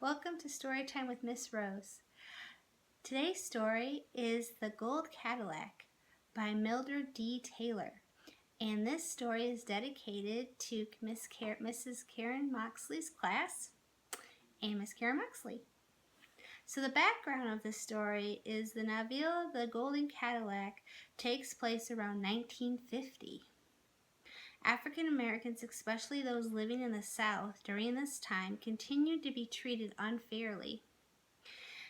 Welcome to Storytime with Miss Rose. Today's story is The Gold Cadillac by Mildred D. Taylor. And this story is dedicated to Mrs. Karen Moxley's class and Miss Karen Moxley. So the background of this story is the novella The Golden Cadillac takes place around 1950. African Americans, especially those living in the South during this time, continued to be treated unfairly.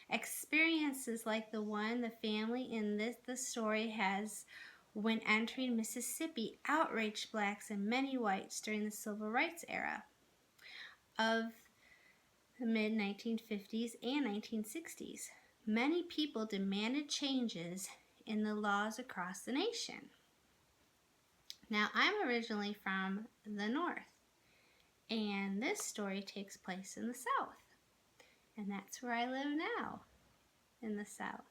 Experiences like the one the family in this story has when entering Mississippi outraged blacks and many whites during the civil rights era of the mid-1950s and 1960s. Many people demanded changes in the laws across the nation. Now, I'm originally from the North, and this story takes place in the South, and that's where I live now, in the South.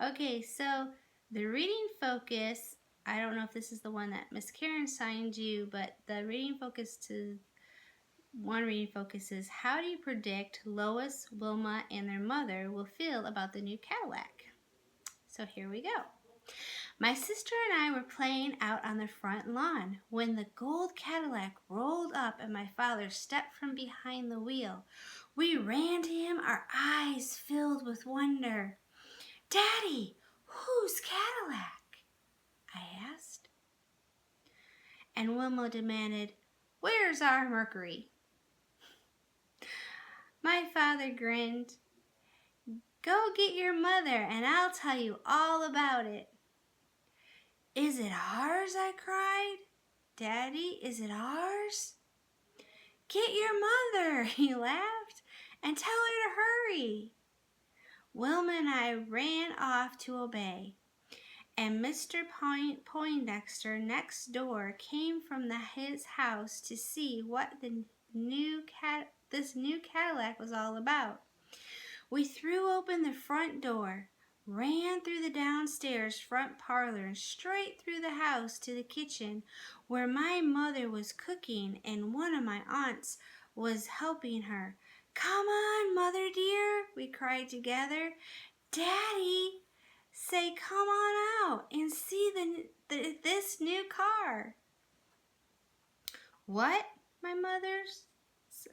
Okay, so the reading focus, I don't know if this is the one that Miss Karen signed you, but the reading focus is how do you predict Lois, Wilma, and their mother will feel about the new Cadillac? So here we go. My sister and I were playing out on the front lawn when the gold Cadillac rolled up and my father stepped from behind the wheel. We ran to him, our eyes filled with wonder. "Daddy, whose Cadillac?" I asked. And Wilma demanded, "Where's our Mercury?" My father grinned. "Go get your mother and I'll tell you all about it." "Is it ours?" I cried. "Daddy, is it ours?" "Get your mother," he laughed, "and tell her to hurry." Wilma and I ran off to obey, and Mr. Poindexter next door came from his house to see what this new Cadillac was all about. We threw open the front door, ran through the downstairs front parlor and straight through the house to the kitchen where my mother was cooking and one of my aunts was helping her. "Come on, Mother dear," we cried together. "Daddy, say come on out and see this new car." "What?"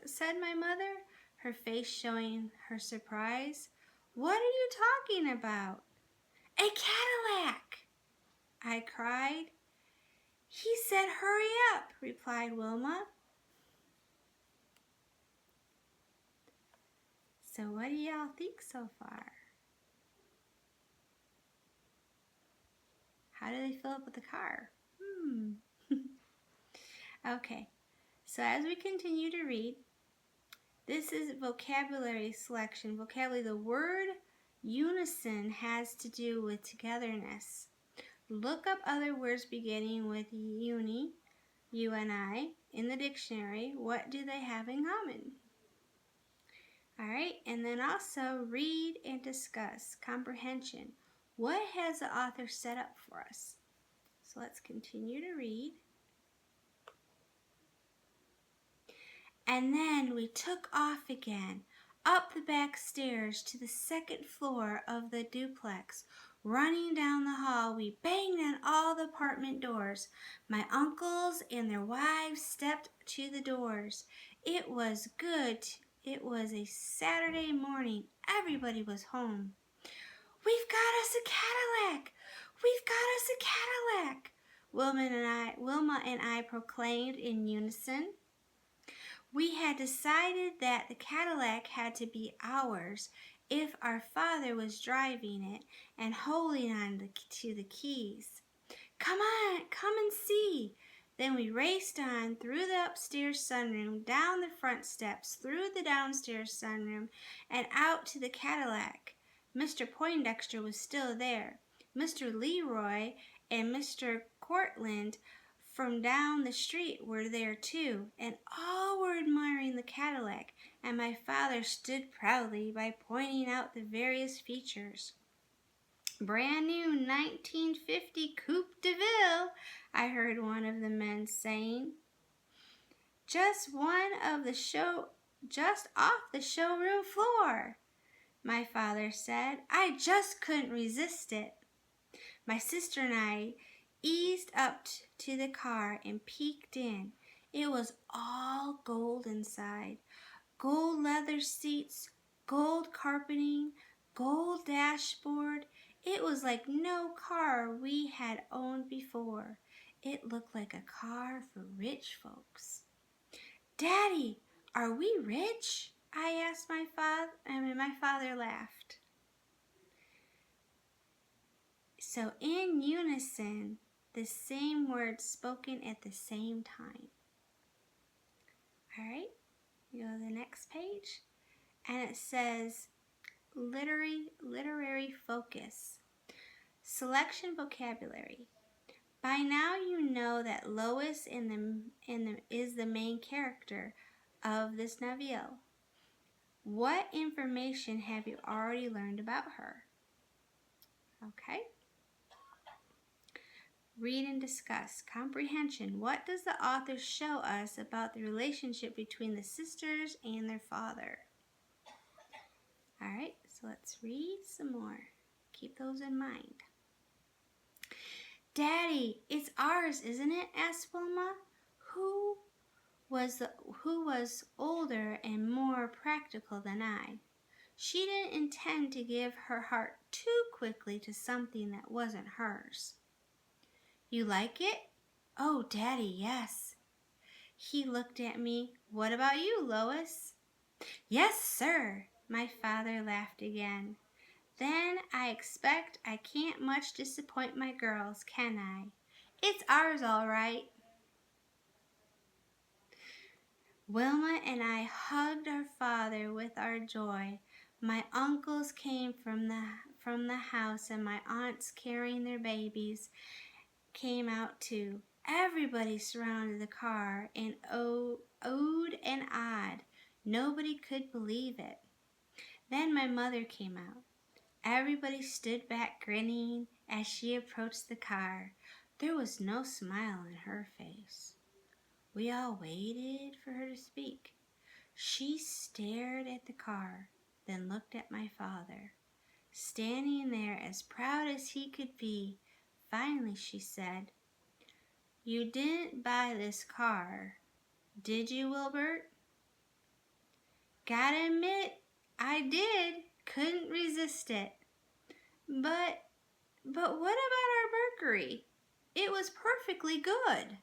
said my mother, her face showing her surprise. "What are you talking about?" "A Cadillac!" I cried. "He said hurry up," replied Wilma. So what do y'all think so far? How do they feel about the car? Okay, so as we continue to read, this is vocabulary selection. Vocabulary, the word unison has to do with togetherness. Look up other words beginning with uni, U-N-I, in the dictionary. What do they have in common? All right, and then also read and discuss, comprehension. What has the author set up for us? So let's continue to read. And then we took off again, up the back stairs to the second floor of the duplex. Running down the hall, we banged on all the apartment doors. My uncles and their wives stepped to the doors. It was good. It was a Saturday morning. Everybody was home. "We've got us a Cadillac! We've got us a Cadillac!" Wilma and I proclaimed in unison. We had decided that the Cadillac had to be ours if our father was driving it and holding on to the keys. "Come on, come and see." Then we raced on through the upstairs sunroom, down the front steps, through the downstairs sunroom, and out to the Cadillac. Mr. Poindexter was still there. Mr. Leroy and Mr. Cortland from down the street were there too, and all were admiring the Cadillac, and my father stood proudly by pointing out the various features. "Brand new 1950 Coupe de Ville," I heard one of the men saying. Just one of the just off the showroom floor," my father said. "I just couldn't resist it." My sister and I eased up to the car and peeked in. It was all gold inside. Gold leather seats, gold carpeting, gold dashboard. It was like no car we had owned before. It looked like a car for rich folks. "Daddy, are we rich?" I asked my father. My father laughed. So in unison, the same words spoken at the same time. All right, you go to the next page, and it says literary focus. Selection vocabulary. By now you know that Lois is the main character of this novella. What information have you already learned about her? Okay. Read and discuss. Comprehension. What does the author show us about the relationship between the sisters and their father? All right, so let's read some more. Keep those in mind. "Daddy, it's ours, isn't it?" asked Wilma, who was older and more practical than I. She didn't intend to give her heart too quickly to something that wasn't hers. "You like it?" "Oh, Daddy, yes." He looked at me. "What about you, Lois?" "Yes, sir." My father laughed again. "Then I expect I can't much disappoint my girls, can I? It's ours all right." Wilma and I hugged our father with our joy. My uncles came from the house, and my aunts carrying their babies came out too. Everybody surrounded the car and oohed and ahed. Nobody could believe it. Then my mother came out. Everybody stood back grinning as she approached the car. There was no smile on her face. We all waited for her to speak. She stared at the car, then looked at my father, standing there as proud as he could be. Finally she said, "You didn't buy this car, did you, Wilbert?" "Gotta admit, I did. Couldn't resist it. But what about our Mercury? It was perfectly good."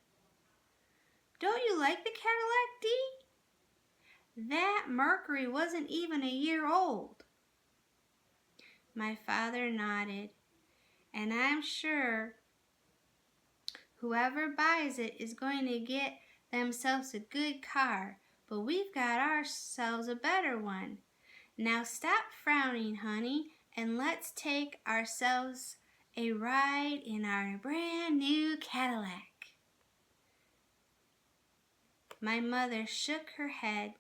"Don't you like the Cadillac, Dee?" "That Mercury wasn't even a year old." My father nodded. "And I'm sure whoever buys it is going to get themselves a good car, but we've got ourselves a better one. Now stop frowning, honey, and let's take ourselves a ride in our brand new Cadillac." My mother shook her head.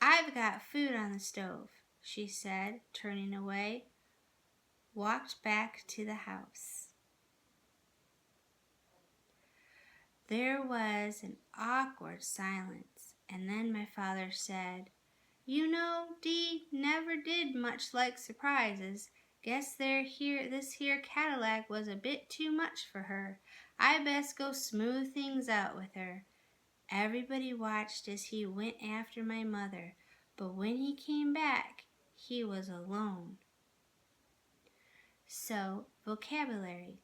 "I've got food on the stove," she said, turning away, walked back to the house. There was an awkward silence, and then my father said, "You know, Dee never did much like surprises. Guess this here Cadillac was a bit too much for her. I best go smooth things out with her." Everybody watched as he went after my mother, but when he came back, he was alone. So, vocabulary.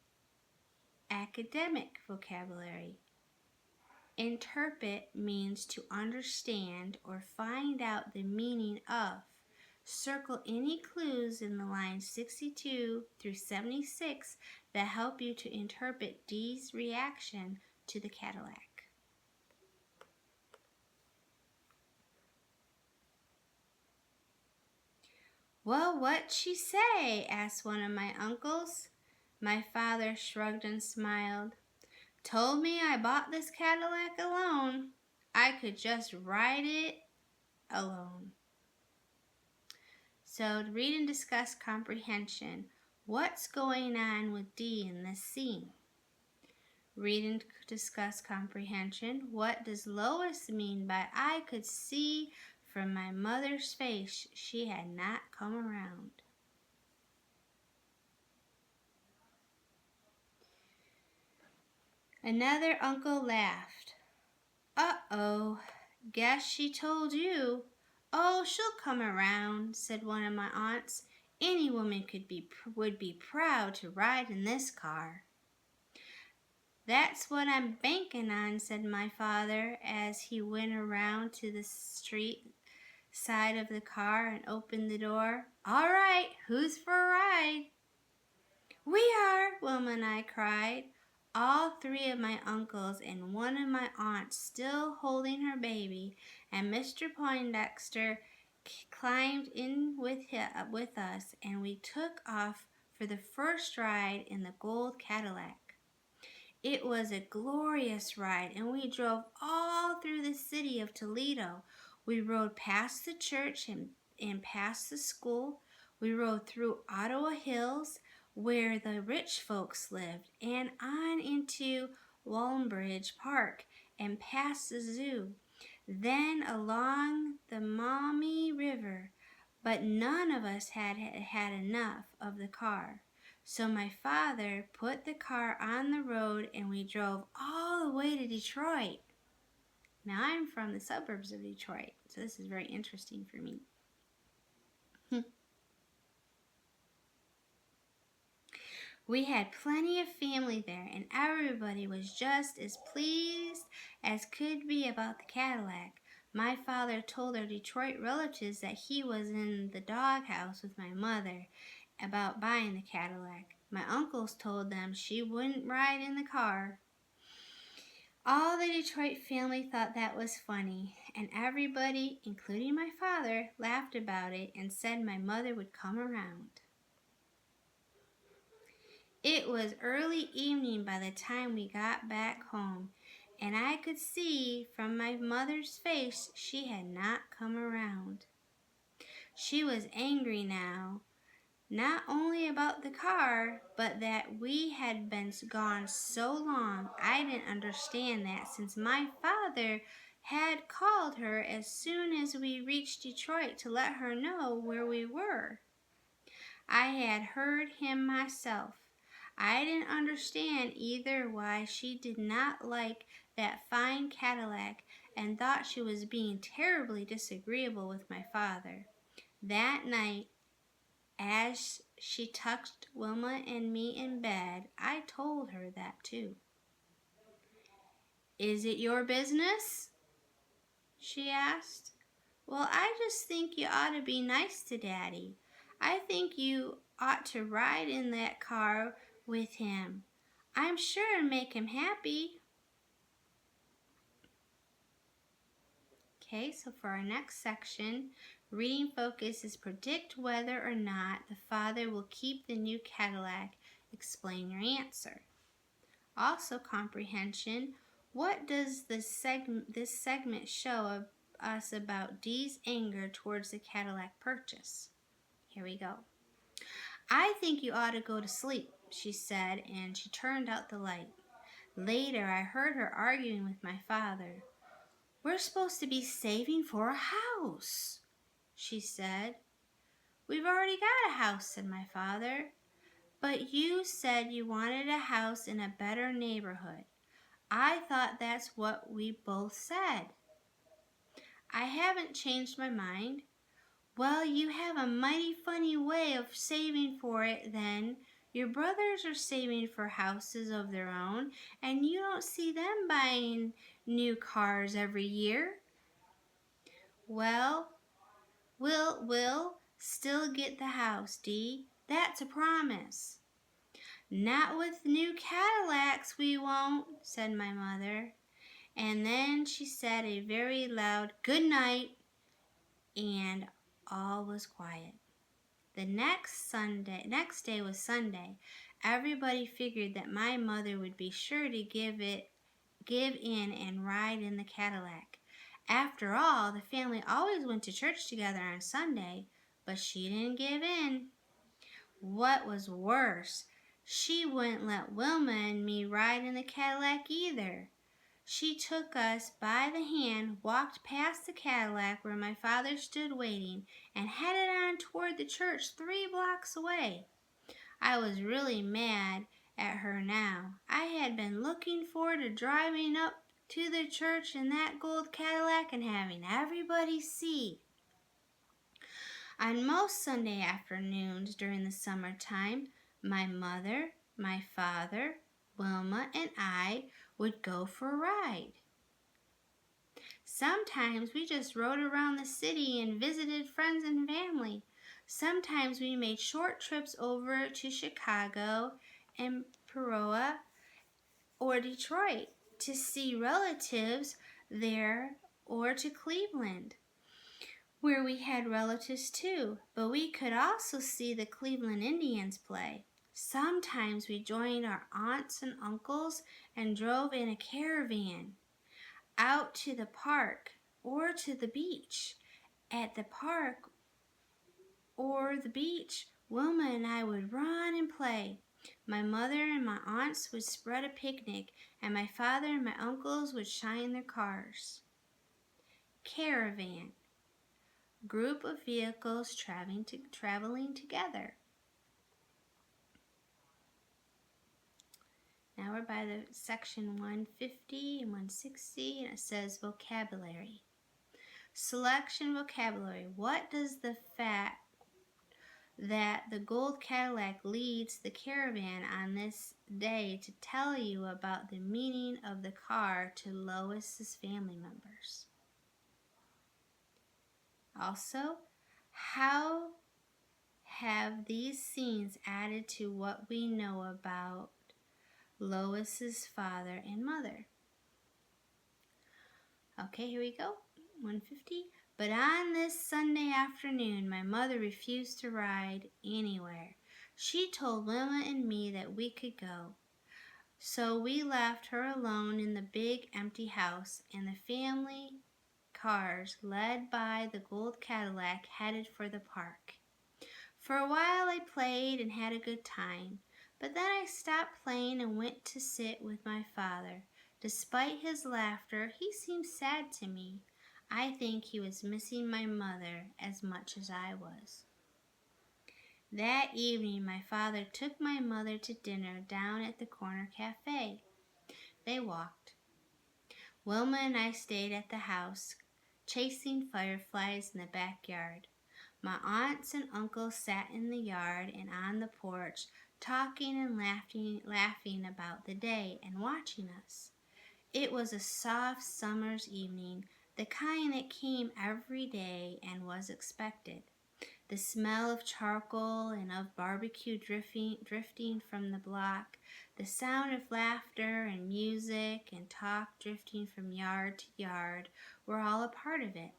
Academic vocabulary. Interpret means to understand or find out the meaning of. Circle any clues in the lines 62 through 76 that help you to interpret Dee's reaction to the Cadillac. "Well, what'd she say?" asked one of my uncles. My father shrugged and smiled. "Told me I bought this Cadillac alone. I could just ride it alone." So, to read and discuss comprehension. What's going on with Dee in this scene? Read and discuss comprehension. What does Lois mean by "I could see from my mother's face she had not come around. Another uncle laughed. Uh-oh, guess she told you. Oh, she'll come around, said one of my aunts. Any woman would be proud to ride in this car. That's what I'm banking on, said my father as he went around to the street side of the car and opened the door. All right, who's for a ride? We are, Wilma and I cried. All three of my uncles and one of my aunts still holding her baby, and Mr. Poindexter climbed in with us, and we took off for the first ride in the Gold Cadillac. It was a glorious ride, and we drove all through the city of Toledo. We rode past the church and past the school. We rode through Ottawa Hills, where the rich folks lived, and on into Walbridge Park and past the zoo. Then along the Maumee River, but none of us had enough of the car. So my father put the car on the road and we drove all the way to Detroit. Now I'm from the suburbs of Detroit, so this is very interesting for me. We had plenty of family there, and everybody was just as pleased as could be about the Cadillac. My father told our Detroit relatives that he was in the doghouse with my mother about buying the Cadillac. My uncles told them she wouldn't ride in the car. All the Detroit family thought that was funny, and everybody, including my father, laughed about it and said my mother would come around. It was early evening by the time we got back home, and I could see from my mother's face she had not come around. She was angry now, not only about the car, but that we had been gone so long. I didn't understand that, since my father had called her as soon as we reached Detroit to let her know where we were. I had heard him myself. I didn't understand either why she did not like that fine Cadillac and thought she was being terribly disagreeable with my father. That night, as she tucked Wilma and me in bed, I told her that too. Is it your business? She asked. Well, I just think you ought to be nice to Daddy. I think you ought to ride in that car with him. I'm sure it'll make him happy. Okay, so for our next section, reading focus is predict whether or not the father will keep the new Cadillac. Explain your answer. Also comprehension, what does this segment show us about Dee's anger towards the Cadillac purchase? Here we go. I think you ought to go to sleep, she said, and she turned out the light. Later, I heard her arguing with my father. We're supposed to be saving for a house, she said. We've already got a house, said my father. But you said you wanted a house in a better neighborhood. I thought that's what we both said. I haven't changed my mind. Well, you have a mighty funny way of saving for it then. Your brothers are saving for houses of their own, and you don't see them buying new cars every year. Well, we'll still get the house, Dee. That's a promise. Not with new Cadillacs we won't, said my mother. And then she said a very loud good night, and all was quiet. The next day was Sunday. Everybody figured that my mother would be sure to give in and ride in the Cadillac. After all, the family always went to church together on Sunday, but she didn't give in. What was worse, she wouldn't let Wilma and me ride in the Cadillac either. She took us by the hand, walked past the Cadillac where my father stood waiting, and headed on toward the church 3 blocks away. I was really mad at her now. I had been looking forward to driving up to the church in that gold Cadillac and having everybody see. On most Sunday afternoons during the summertime, my mother, my father, Wilma, and I would go for a ride. Sometimes we just rode around the city and visited friends and family. Sometimes we made short trips over to Chicago and Peoria or Detroit to see relatives there, or to Cleveland, where we had relatives too, but we could also see the Cleveland Indians play. Sometimes we joined our aunts and uncles and drove in a caravan out to the park or to the beach. At the park or the beach, Wilma and I would run and play. My mother and my aunts would spread a picnic, and my father and my uncles would shine their cars. Caravan. Group of vehicles traveling together. Now we're by the section 150 and 160, and it says vocabulary. Selection vocabulary. What does the fact that the gold Cadillac leads the caravan on this day to tell you about the meaning of the car to Lois's family members? Also, how have these scenes added to what we know about Lois's father and mother? Okay, here we go. 150. But on this Sunday afternoon, my mother refused to ride anywhere. She told Wilma and me that we could go. So we left her alone in the big empty house, and the family cars, led by the gold Cadillac, headed for the park. For a while I played and had a good time, but then I stopped playing and went to sit with my father. Despite his laughter, he seemed sad to me. I think he was missing my mother as much as I was. That evening, my father took my mother to dinner down at the corner cafe. They walked. Wilma and I stayed at the house, chasing fireflies in the backyard. My aunts and uncles sat in the yard and on the porch, talking and laughing about the day and watching us. It was a soft summer's evening, the kind that came every day and was expected. The smell of charcoal and of barbecue drifting from the block, the sound of laughter and music and talk drifting from yard to yard were all a part of it.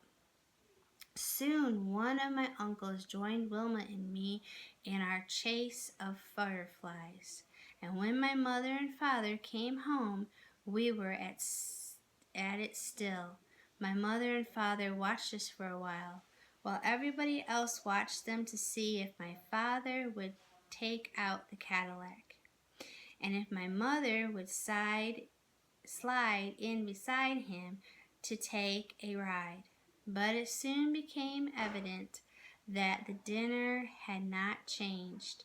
Soon one of my uncles joined Wilma and me in our chase of fireflies, and when my mother and father came home, we were at it still. My mother and father watched us for a while everybody else watched them to see if my father would take out the Cadillac, and if my mother would slide in beside him to take a ride. But it soon became evident that the dinner had not changed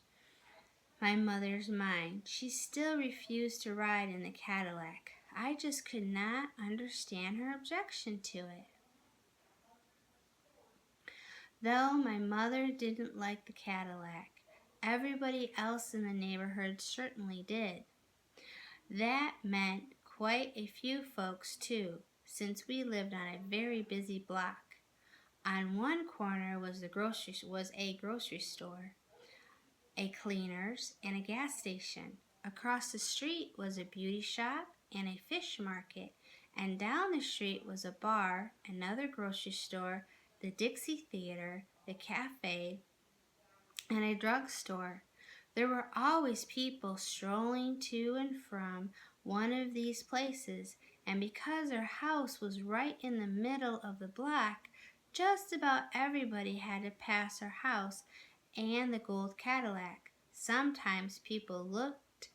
my mother's mind. She still refused to ride in the Cadillac. I just could not understand her objection to it. Though my mother didn't like the Cadillac, everybody else in the neighborhood certainly did. That meant quite a few folks too, since we lived on a very busy block. On one corner was a grocery store, a cleaners, and a gas station. Across the street was a beauty shop and a fish market, and down the street was a bar, another grocery store, the Dixie Theater, the cafe, and a drugstore. There were always people strolling to and from one of these places, and because our house was right in the middle of the block, just about everybody had to pass our house and the gold Cadillac. Sometimes people looked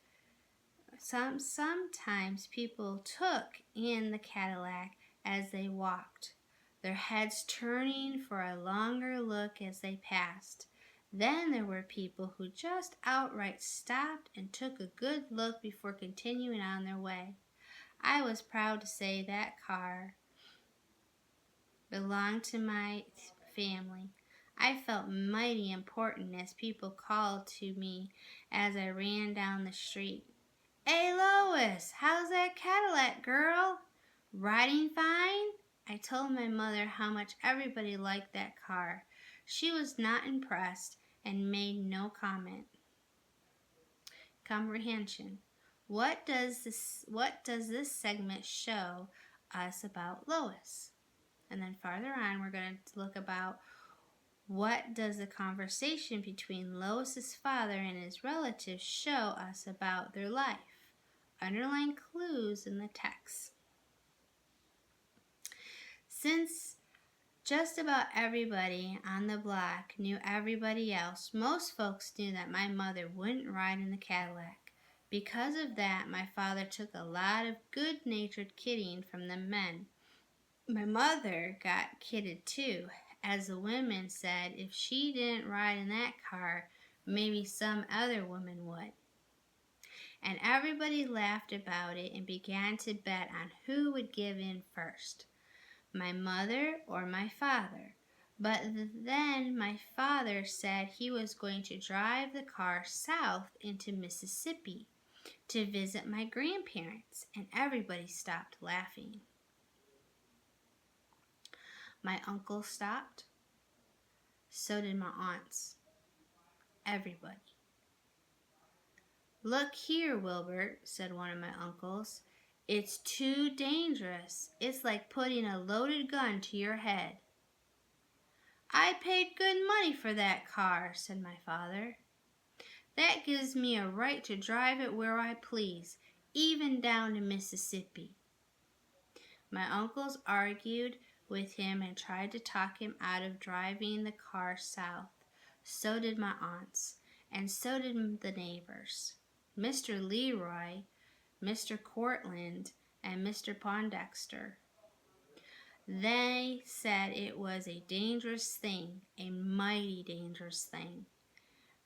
Sometimes people took in the Cadillac as they walked, their heads turning for a longer look as they passed. Then there were people who just outright stopped and took a good look before continuing on their way. I was proud to say that car belonged to my family. I felt mighty important as people called to me as I ran down the street. "Hey Lois, how's that Cadillac, girl? Riding fine?" I told my mother how much everybody liked that car. She was not impressed and made no comment. Comprehension. What does this segment show us about Lois? And then farther on, we're going to look about what does the conversation between Lois's father and his relatives show us about their life? Underline clues in the text. Since just about everybody on the block knew everybody else, most folks knew that my mother wouldn't ride in the Cadillac. Because of that, my father took a lot of good-natured kidding from the men. My mother got kidded too, as the women said if she didn't ride in that car, maybe some other woman would. And everybody laughed about it and began to bet on who would give in first, my mother or my father. But then my father said he was going to drive the car south into Mississippi to visit my grandparents, and everybody stopped laughing. My uncle stopped. So did my aunts. Everybody. "Look here, Wilbert," said one of my uncles. "It's too dangerous. It's like putting a loaded gun to your head." "I paid good money for that car," said my father. "That gives me a right to drive it where I please, even down to Mississippi." My uncles argued with him and tried to talk him out of driving the car south. So did my aunts, and so did the neighbors, Mr. Leroy, Mr. Cortland, and Mr. Pondexter. They said it was a dangerous thing, a mighty dangerous thing,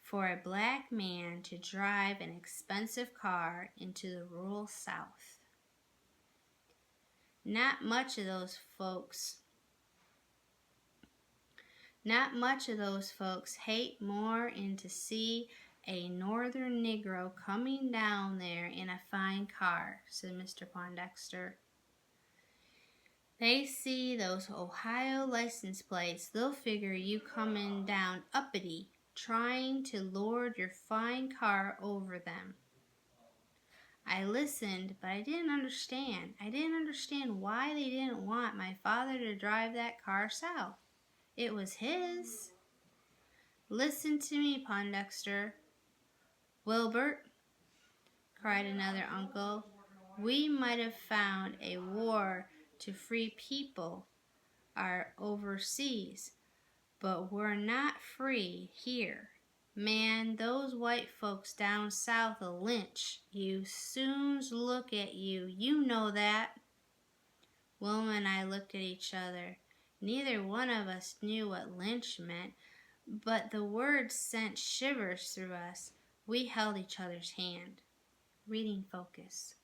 for a black man to drive an expensive car into the rural South. Not much of those folks hate more than to see a northern Negro coming down there in a fine car, said Mr. Pondexter. They see those Ohio license plates, they'll figure you coming down uppity, trying to lord your fine car over them. I listened, but I didn't understand. I didn't understand why they didn't want my father to drive that car south. It was his. "Listen to me, Pondexter." "Wilbert," cried another uncle, "we might have found a war to free people are overseas, but we're not free here. Man, those white folks down south'll lynch you soon's look at you. You know that." Wilma and I looked at each other. Neither one of us knew what lynch meant, but the word sent shivers through us. We held each other's hand. Reading focus.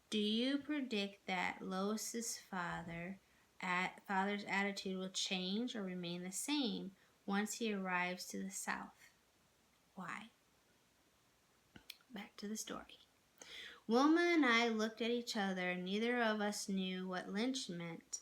Do you predict that Lois's father's attitude will change or remain the same once he arrives to the South? Why? Back to the story. Wilma and I looked at each other. Neither of us knew what lynch meant,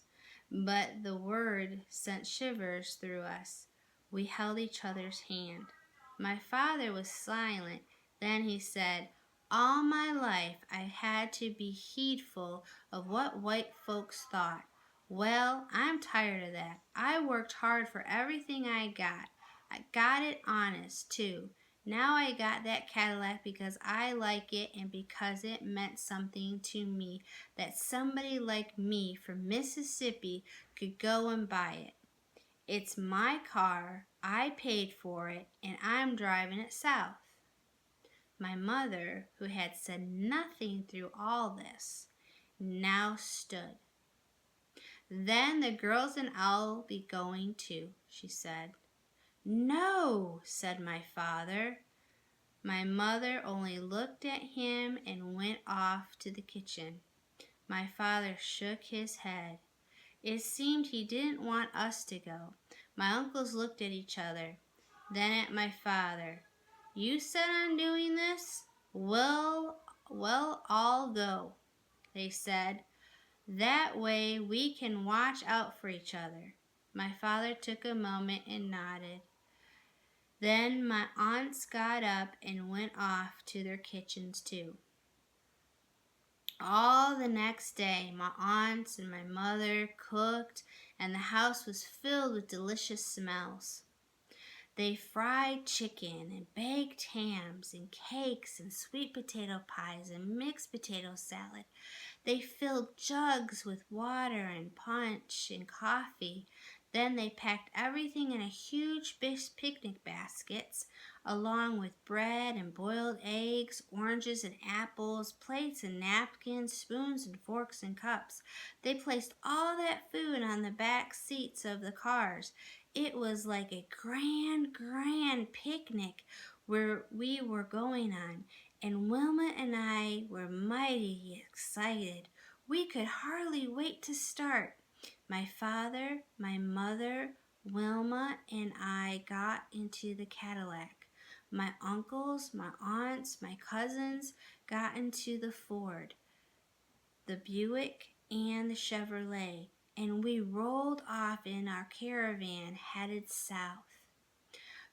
but the word sent shivers through us. We held each other's hand. My father was silent. Then he said, "All my life I had to be heedful of what white folks thought. Well, I'm tired of that. I worked hard for everything I got. I got it honest, too. Now I got that Cadillac because I like it and because it meant something to me that somebody like me from Mississippi could go and buy it. It's my car, I paid for it, and I'm driving it south." My mother, who had said nothing through all this, now stood. Then the girls and I'll be going too, she said. No, said my father. My mother only looked at him and went off to the kitchen. My father shook his head. It seemed he didn't want us to go. My uncles looked at each other, then at my father. You set on doing this? Well, I'll go, they said. That way we can watch out for each other. My father took a moment and nodded. Then my aunts got up and went off to their kitchens too. All the next day, my aunts and my mother cooked, and the house was filled with delicious smells. They fried chicken and baked hams and cakes and sweet potato pies and mixed potato salad. They filled jugs with water and punch and coffee. Then they packed everything in a huge picnic baskets, along with bread and boiled eggs, oranges and apples, plates and napkins, spoons and forks and cups. They placed all that food on the back seats of the cars. It was like a grand picnic where we were going on, and Wilma and I were mighty excited. We could hardly wait to start. My father, my mother, Wilma, and I got into the Cadillac. My uncles, my aunts, my cousins got into the Ford, the Buick, and the Chevrolet, and we rolled off in our caravan headed south.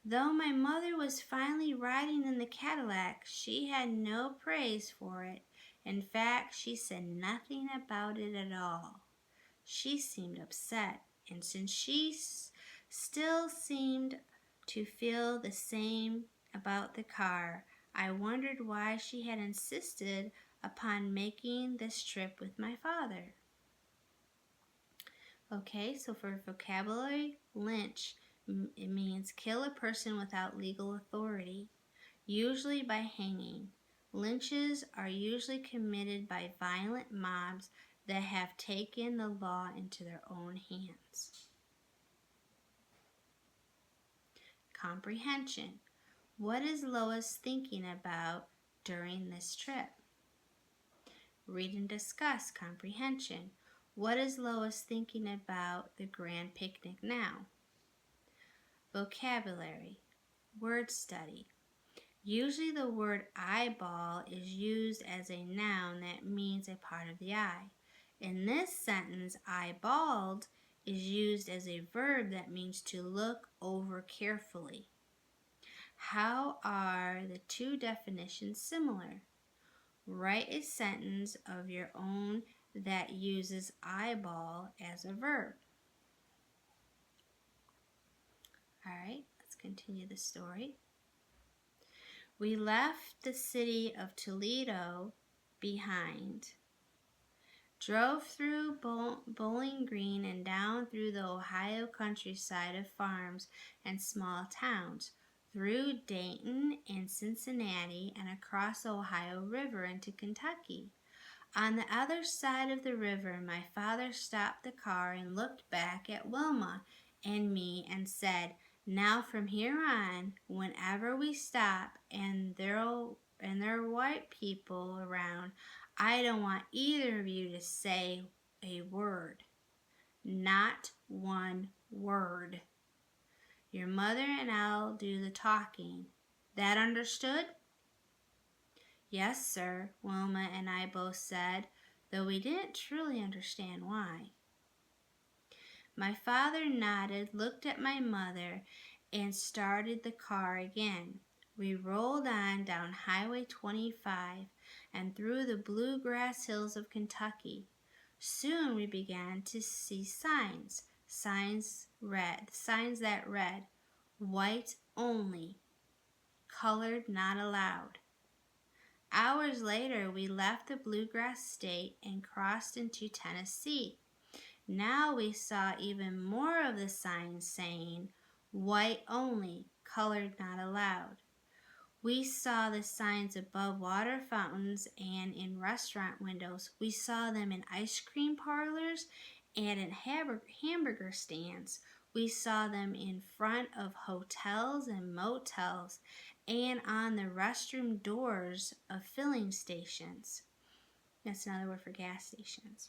Though my mother was finally riding in the Cadillac, she had no praise for it. In fact, she said nothing about it at all. She seemed upset, and since she still seemed to feel the same about the car, I wondered why she had insisted upon making this trip with my father. Okay, so for vocabulary, lynch, it means kill a person without legal authority, usually by hanging. Lynches are usually committed by violent mobs that have taken the law into their own hands. Comprehension. What is Lois thinking about during this trip? Read and discuss comprehension. What is Lois thinking about the grand picnic now? Vocabulary. Word study. Usually the word eyeball is used as a noun that means a part of the eye. In this sentence, eyeballed is used as a verb that means to look over carefully. How are the two definitions similar? Write a sentence of your own that uses eyeball as a verb. All right, let's continue the story. We left the city of Toledo behind, drove through Bowling Green and down through the Ohio countryside of farms and small towns, through Dayton and Cincinnati, and across the Ohio River into Kentucky. On the other side of the river, my father stopped the car and looked back at Wilma and me and said, "Now from here on, whenever we stop and there are white people around, I don't want either of you to say a word. Not one word. Your mother and I'll do the talking. That understood?" "Yes, sir," Wilma and I both said, though we didn't truly understand why. My father nodded, looked at my mother, and started the car again. We rolled on down Highway 25 and through the bluegrass hills of Kentucky. Soon we began to see signs that read, "White only, colored not allowed." Hours later, we left the bluegrass state and crossed into Tennessee. Now we saw even more of the signs saying, "White only, colored not allowed." We saw the signs above water fountains and in restaurant windows. We saw them in ice cream parlors and in hamburger stands. We saw them in front of hotels and motels and on the restroom doors of filling stations. That's another word for gas stations.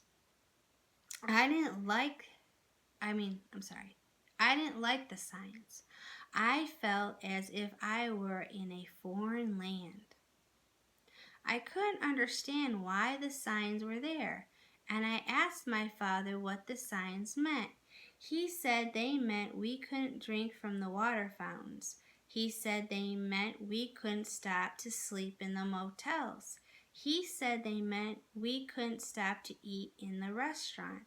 I didn't like, I'm sorry. I didn't like the signs. I felt as if I were in a foreign land. I couldn't understand why the signs were there, and I asked my father what the signs meant. He said they meant we couldn't drink from the water fountains. He said they meant we couldn't stop to sleep in the motels. He said they meant we couldn't stop to eat in the restaurant.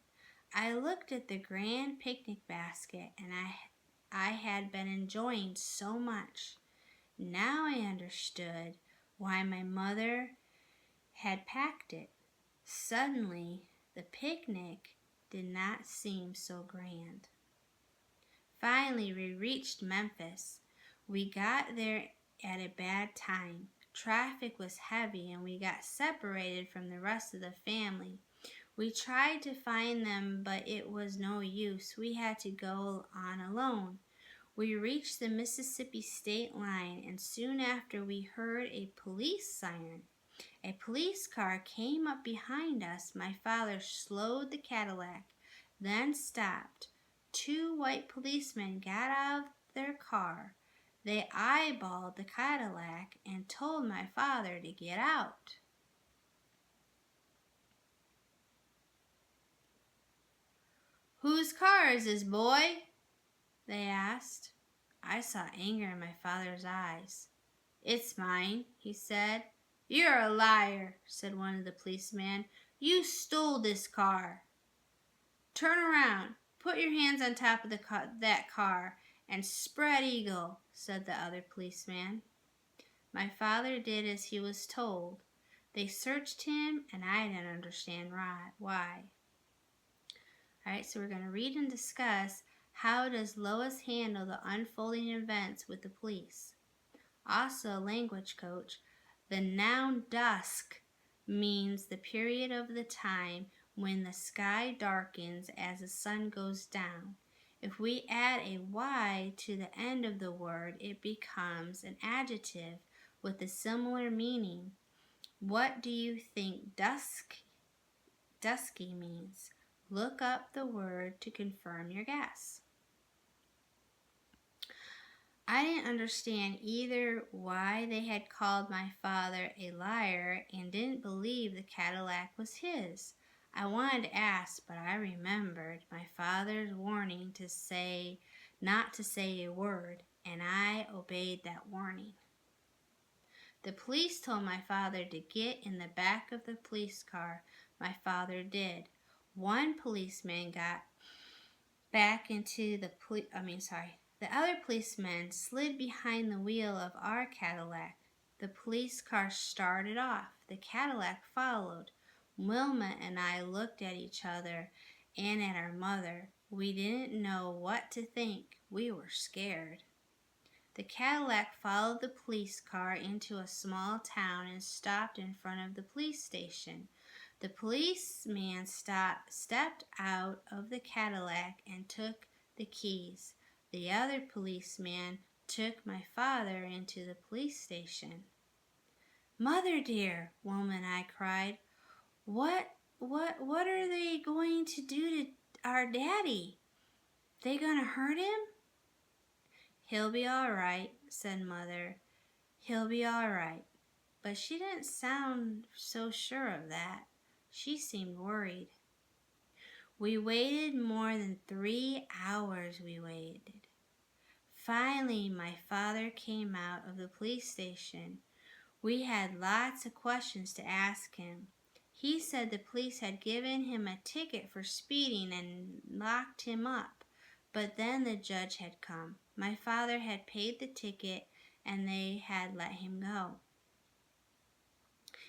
I looked at the grand picnic basket and I had been enjoying so much. Now I understood why my mother had packed it. Suddenly, the picnic did not seem so grand. Finally, we reached Memphis. We got there at a bad time. Traffic was heavy and we got separated from the rest of the family. We tried to find them, but it was no use. We had to go on alone. We reached the Mississippi state line, and soon after we heard a police siren. A police car came up behind us. My father slowed the Cadillac, then stopped. Two white policemen got out of their car. They eyeballed the Cadillac and told my father to get out. "Whose car is this, boy?" they asked. I saw anger in my father's eyes. "It's mine," he said. "You're a liar," said one of the policemen. "You stole this car." "Turn around. Put your hands on top of that car and spread eagle," said the other policeman. My father did as he was told. They searched him, and I didn't understand why. All right, so we're going to read and discuss how does Lois handle the unfolding events with the police. Also, language coach, the noun dusk means the period of the time when the sky darkens as the sun goes down. If we add a y to the end of the word, it becomes an adjective with a similar meaning. What do you think dusky means? Look up the word to confirm your guess. I didn't understand either why they had called my father a liar and didn't believe the Cadillac was his. I wanted to ask, but I remembered my father's warning not to say a word, and I obeyed that warning. The police told my father to get in the back of the police car. My father did. One policeman got back into the other policeman slid behind the wheel of our Cadillac. The police car started off. The Cadillac followed. Wilma and I looked at each other and at our mother. We didn't know what to think. We were scared. The Cadillac followed the police car into a small town and stopped in front of the police station. The policeman stepped out of the Cadillac and took the keys. The other policeman took my father into the police station. "Mother dear," Wilma and I cried, what are they going to do to our daddy? They gonna hurt him?" "He'll be all right," said Mother. "He'll be all right." But she didn't sound so sure of that. She seemed worried. We waited more than 3 hours. We waited. Finally, my father came out of the police station. We had lots of questions to ask him. He said the police had given him a ticket for speeding and locked him up. But then the judge had come. My father had paid the ticket and they had let him go.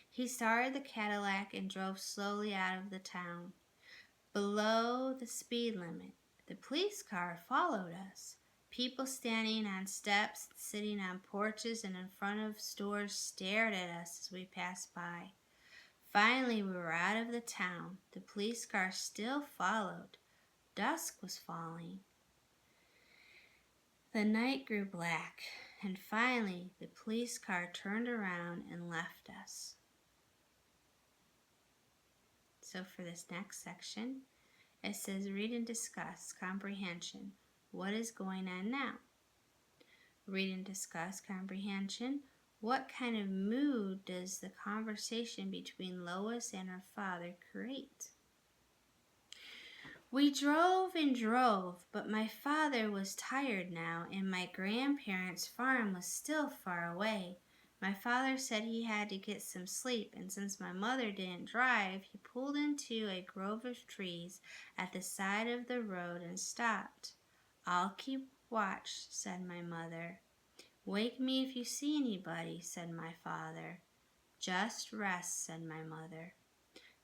He started the Cadillac and drove slowly out of the town, below the speed limit. The police car followed us. People standing on steps, sitting on porches, and in front of stores stared at us as we passed by. Finally, we were out of the town. The police car still followed. Dusk was falling. The night grew black, and finally the police car turned around and left us. So for this next section, it says read and discuss, comprehension. What is going on now? Read and discuss, comprehension. What kind of mood does the conversation between Lois and her father create? We drove and drove, but my father was tired now, and my grandparents' farm was still far away. My father said he had to get some sleep, and since my mother didn't drive, he pulled into a grove of trees at the side of the road and stopped. "I'll keep watch," said my mother. "Wake me if you see anybody," said my father. "Just rest," said my mother.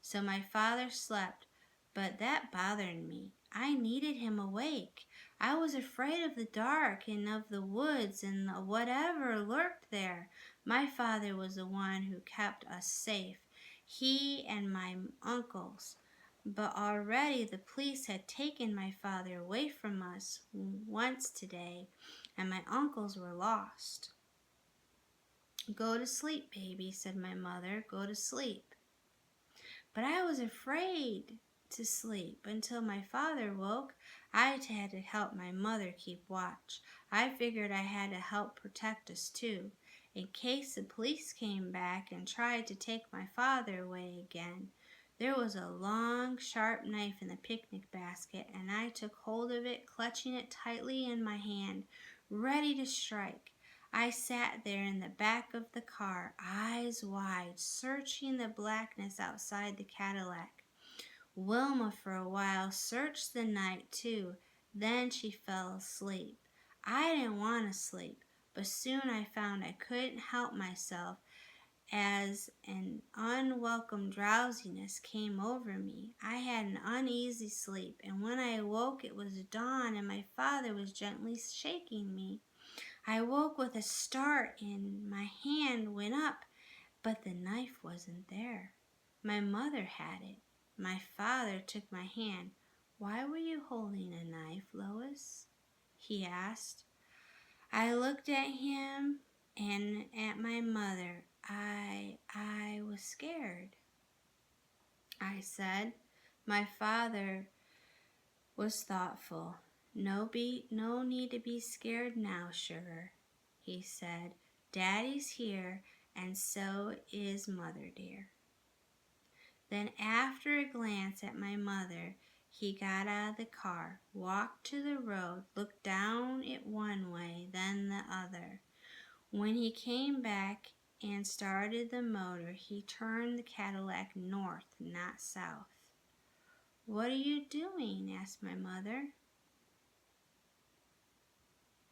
So my father slept, but that bothered me. I needed him awake. I was afraid of the dark and of the woods and whatever lurked there. My father was the one who kept us safe, he and my uncles. But already the police had taken my father away from us once today, and my uncles were lost. "Go to sleep, baby," said my mother. "Go to sleep." But I was afraid to sleep until my father woke. I had to help my mother keep watch. I figured I had to help protect us too, in case the police came back and tried to take my father away again. There was a long, sharp knife in the picnic basket, and I took hold of it, clutching it tightly in my hand, ready to strike. I sat there in the back of the car, eyes wide, searching the blackness outside the Cadillac. Wilma for a while searched the night too. Then she fell asleep. I didn't want to sleep, but soon I found I couldn't help myself as an unwelcome drowsiness came over me. I had an uneasy sleep, and when I awoke it was dawn and my father was gently shaking me. I woke with a start and my hand went up, but the knife wasn't there. My mother had it. My father took my hand. "Why were you holding a knife, Lois?" he asked. I looked at him and at my mother. I was scared," I said. My father was thoughtful. No need to be scared now, sugar," he said. "Daddy's here, and so is Mother dear." Then after a glance at my mother, he got out of the car, walked to the road, looked down it one way, then the other. When he came back and started the motor, he turned the Cadillac north, not south. "What are you doing?" asked my mother.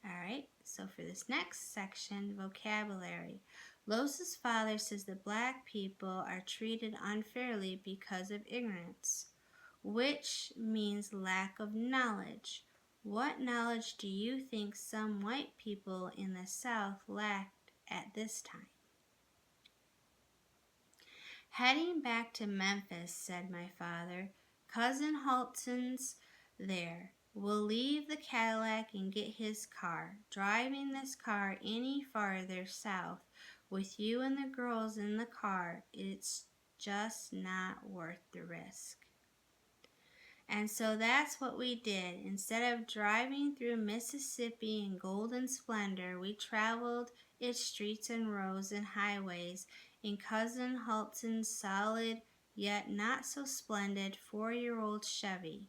Alright, so for this next section, vocabulary. Lois's father says that black people are treated unfairly because of ignorance, which means lack of knowledge. What knowledge do you think some white people in the South lacked at this time? "Heading back to Memphis," said my father. "Cousin Halton's there. We'll leave the Cadillac and get his car. Driving this car any farther south with you and the girls in the car, it's just not worth the risk." And so that's what we did. Instead of driving through Mississippi in golden splendor, we traveled its streets and roads and highways in Cousin Halton's solid yet not so splendid 4-year-old Chevy.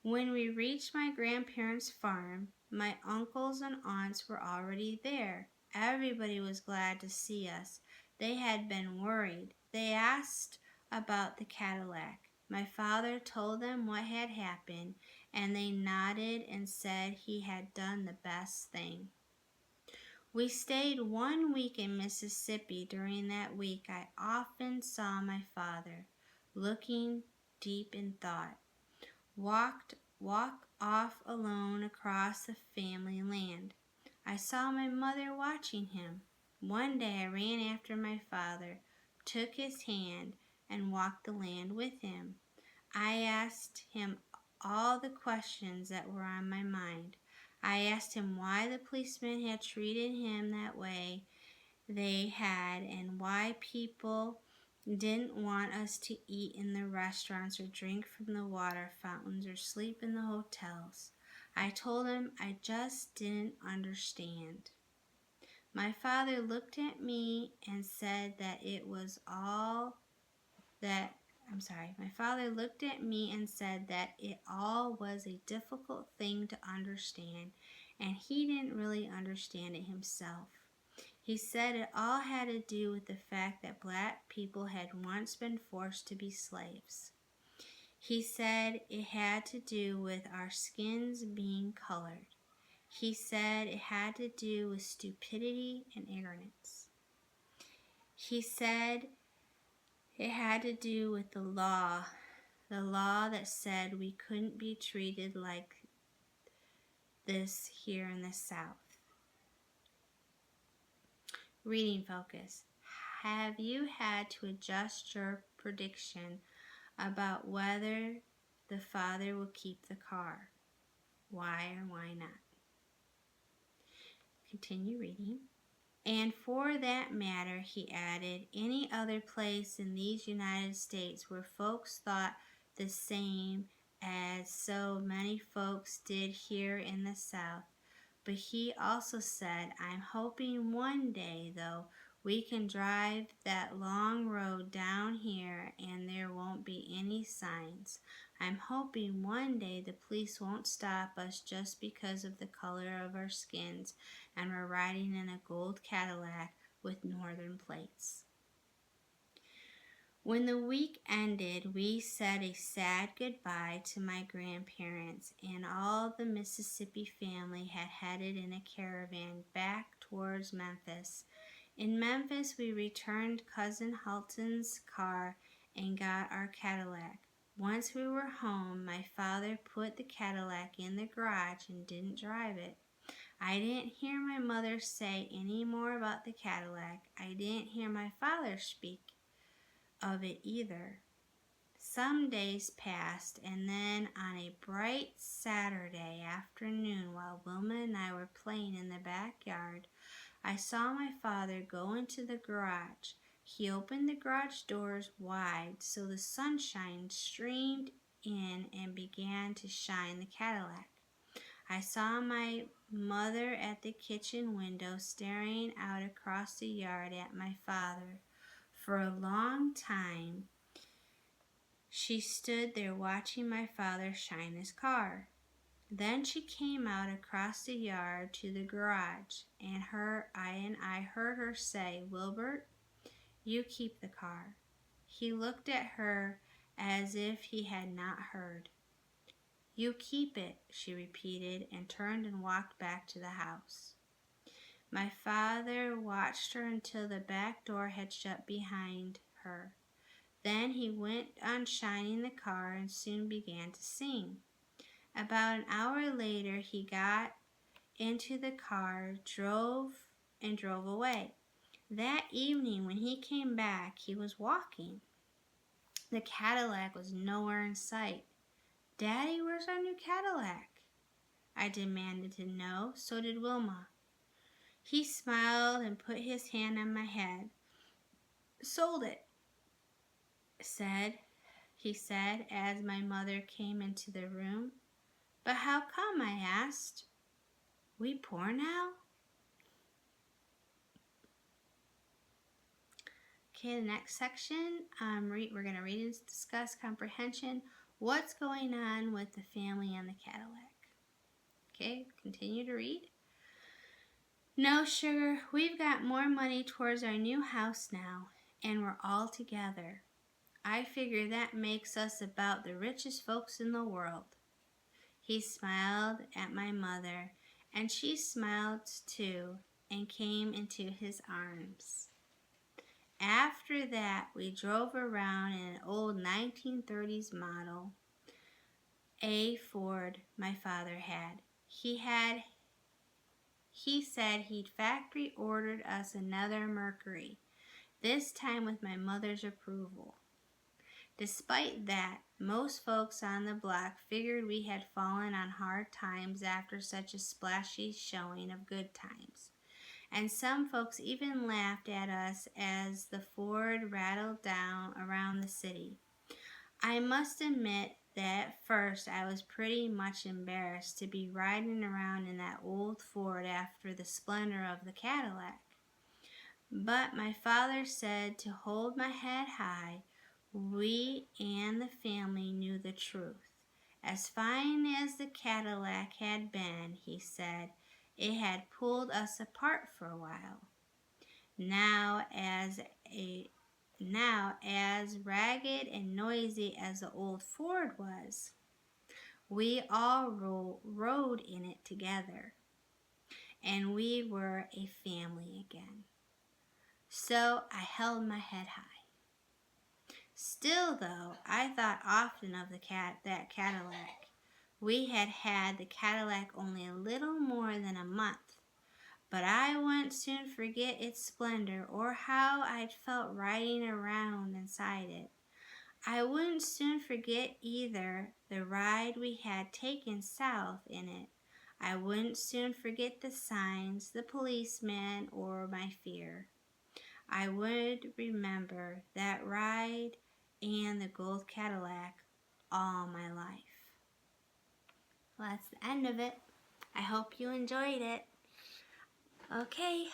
When we reached my grandparents' farm, my uncles and aunts were already there. Everybody was glad to see us. They had been worried. They asked about the Cadillac. My father told them what had happened, and they nodded and said he had done the best thing. We stayed 1 week in Mississippi. During that week, I often saw my father, looking deep in thought. Walk off alone across the family land. I saw my mother watching him. One day I ran after my father, took his hand, and walked the land with him. I asked him all the questions that were on my mind. I asked him why the policemen had treated him that way they had, and why people didn't want us to eat in the restaurants or drink from the water fountains or sleep in the hotels. I told him I just didn't understand. My father looked at me and said that it was all that my father looked at me and said that it all was a difficult thing to understand, and he didn't really understand it himself. He said it all had to do with the fact that black people had once been forced to be slaves. He said it had to do with our skins being colored. He said it had to do with stupidity and ignorance. He said it had to do with the law that said we couldn't be treated like this here in the South. Reading focus. Have you had to adjust your prediction about whether the father will keep the car? Why or why not? Continue reading. And for that matter, he added, any other place in these United States where folks thought the same as so many folks did here in the South. But he also said, I'm hoping one day, though, we can drive that long road down here and there won't be any signs. I'm hoping one day the police won't stop us just because of the color of our skins and we're riding in a gold Cadillac with northern plates. When the week ended, we said a sad goodbye to my grandparents, and all the Mississippi family had headed in a caravan back towards Memphis. In Memphis, we returned Cousin Halton's car and got our Cadillac. Once we were home, my father put the Cadillac in the garage and didn't drive it. I didn't hear my mother say any more about the Cadillac. I didn't hear my father speak of it either. Some days passed, and then on a bright Saturday afternoon, while Wilma and I were playing in the backyard, I saw my father go into the garage. He opened the garage doors wide so the sunshine streamed in and began to shine the Cadillac. I saw my mother at the kitchen window staring out across the yard at my father. For a long time, she stood there watching my father shine his car. Then she came out across the yard to the garage, and I heard her say, Wilbert, you keep the car. He looked at her as if he had not heard. You keep it, she repeated, and turned and walked back to the house. My father watched her until the back door had shut behind her. Then he went on shining the car and soon began to sing. About an hour later, he got into the car, drove away. That evening, when he came back, he was walking. The Cadillac was nowhere in sight. Daddy, where's our new Cadillac? I demanded to know. So did Wilma. He smiled and put his hand on my head. Sold it, he said as my mother came into the room. But how come? I asked. We poor now? Okay, the next section, we're going to read and discuss comprehension. What's going on with the family and the Cadillac? Okay, continue to read. No, sugar, we've got more money towards our new house now, and we're all together. I figure that makes us about the richest folks in the world. He smiled at my mother, and she smiled too, and came into his arms. After that, we drove around in an old 1930s model A Ford my father had. He said he'd factory ordered us another Mercury, this time with my mother's approval. Despite that, most folks on the block figured we had fallen on hard times after such a splashy showing of good times. And some folks even laughed at us as the Ford rattled down around the city. I must admit that at first I was pretty much embarrassed to be riding around in that old Ford after the splendor of the Cadillac. But my father said to hold my head high. We and the family knew the truth. As fine as the Cadillac had been, he said, it had pulled us apart for a while. Now a now as ragged and noisy as the old Ford was, we all rode in it together, and we were a family again. So I held my head high. Still, though, I thought often of that Cadillac. We had had the Cadillac only a little more than a month, but I wouldn't soon forget its splendor or how I'd felt riding around inside it. I wouldn't soon forget either the ride we had taken south in it. I wouldn't soon forget the signs, the policemen, or my fear. I would remember that ride and the gold Cadillac all my life. Well, that's the end of it. I hope you enjoyed it. Okay,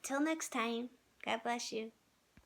till next time. God bless you.